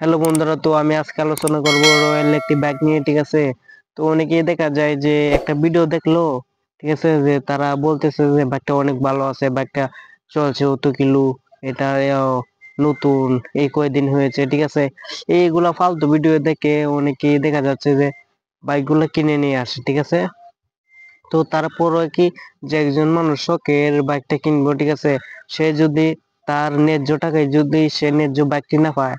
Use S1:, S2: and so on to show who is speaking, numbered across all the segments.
S1: Hello বন্ধুরা, তো আমি আজকে আলোচনা করব রয়্যাল একটি বাইক নিয়ে। ঠিক আছে, তো অনেকেই দেখা যায় যে একটা ভিডিও দেখলো, ঠিক আছে, যে তারা বলতেছে যে বাইকটা অনেক ভালো আছে, বাইকটা চলছে অত কিলো, এটা নতুন, এই কয়দিন হয়েছে। ঠিক আছে, এইগুলা ফালতু ভিডিও দেখে অনেকেই দেখা যাচ্ছে যে বাইকগুলো কিনে নিয়ে আসে। ঠিক আছে, তো তারপরে কি, যে একজন মানুষ শখের বাইকটা কিনবো, ঠিক আছে, সে যদি তার ন্যায্য টাকায় যদি সে ন্যায্য বাইকটি না পায়,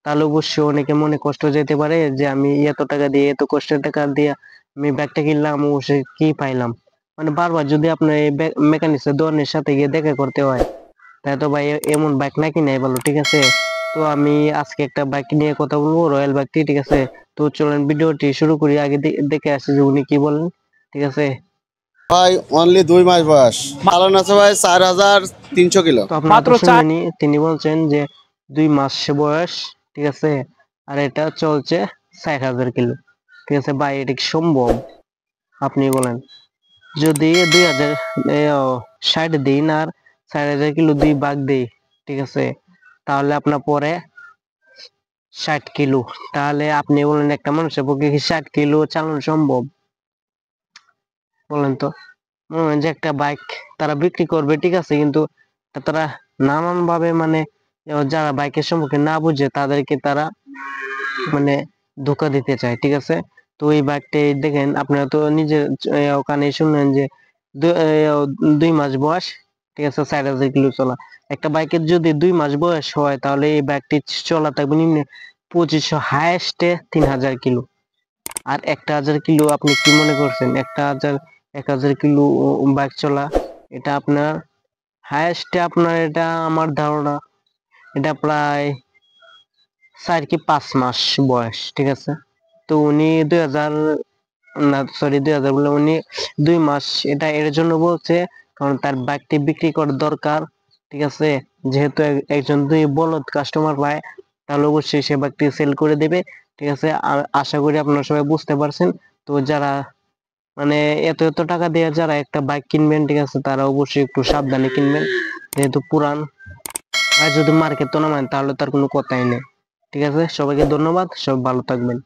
S1: তাহলে অবশ্যই অনেকে মনে কষ্ট যেতে পারে যে আমি এত টাকা দিয়ে, এত কষ্টের টাকা দিয়ে আমি ব্যাগটা কিনলাম, ও সে কি পাইলাম। মানে বারবার যদি আপনার এই মেকানিক্সের দোকানের সাথে গিয়ে দেখা করতে হয়, তাই তো ভাই এমন বাইক না কিনাই ভালো। ঠিক আছে, তো আমি আজকে একটা বাইক নিয়ে কথা বলবো, রয়্যাল বাইকটি। ঠিক আছে, তো চলেন ভিডিওটি শুরু করি। আগে দেখে আসি যে উনি কি বলেন। ঠিক আছে,
S2: ভাই অনলি 2 মাস বয়স, চালান আছে ভাই 4300 কিলো।
S1: তো আপনারা তো শুনলেনই, তিনি বলছেন যে 2 মাস বয়স। ঠিক আছে, আর এটা চলছে 60,000 কিলো। ঠিক আছে ভাই, এটা কি সম্ভব? আপনি বলেন। যদি 2060 দিন আর 6000 কিলো দুই ভাগ দিই, ঠিক আছে, তাহলে আপনার পরে 60 কিলো। তাহলে আপনি বলেন, একটা মানুষের পক্ষে কি 60 কিলো চালানো সম্ভব? বলেন তো। মনে হয় যে একটা বাইক তারা বিক্রি করবে, ঠিক আছে, কিন্তু তারা নানান ভাবে, মানে যারা বাইকের সম্পর্কে না বুঝে তাদেরকে তারা মানে ধোকা দিতে চায়। ঠিক আছে, তো এই বাইকটি দেখেন, আপনারা তো নিজের ওখানে শুনলেন যে 2 মাস বয়স। ঠিক আছে, 6000 কিলো চলা একটা বাইকের যদি 2 মাস বয়স হয়, তাহলে এই বাইকটি চলা থাকবে নিম্নে 2500, হায়েস্টে 3000 কিলো। আর 1000 কিলো আপনি কি মনে করছেন? 1000 বাইক চলা, এটা আপনার হায়েস্টে, আপনার এটা আমার ধারণা এটা প্রায় 4 কি 5 মাস বয়স। ঠিক আছে, তো উনি 2000, না সরি 2000 বলে, উনি 2 মাস এটা এর জন্য বলছে কারণ তার বাইকটি বিক্রি করার দরকার। ঠিক আছে, যেহেতু একজন দুই বলদ কাস্টমার পায়, তাহলে অবশ্যই সে বাইকটি সেল করে দেবে। ঠিক আছে, আশা করি আপনারা সবাই বুঝতে পারছেন। তো যারা মানে এত এত টাকা দিয়ে যারা একটা বাইক কিনবেন, ঠিক আছে, তারা অবশ্যই একটু সাবধানে কিনবেন, যেহেতু পুরান। আর যদি মার্কেট তো নামেন, তাহলে তার কোনো কথাই নেই। ঠিক আছে, সবাইকে ধন্যবাদ, সব ভালো থাকবেন।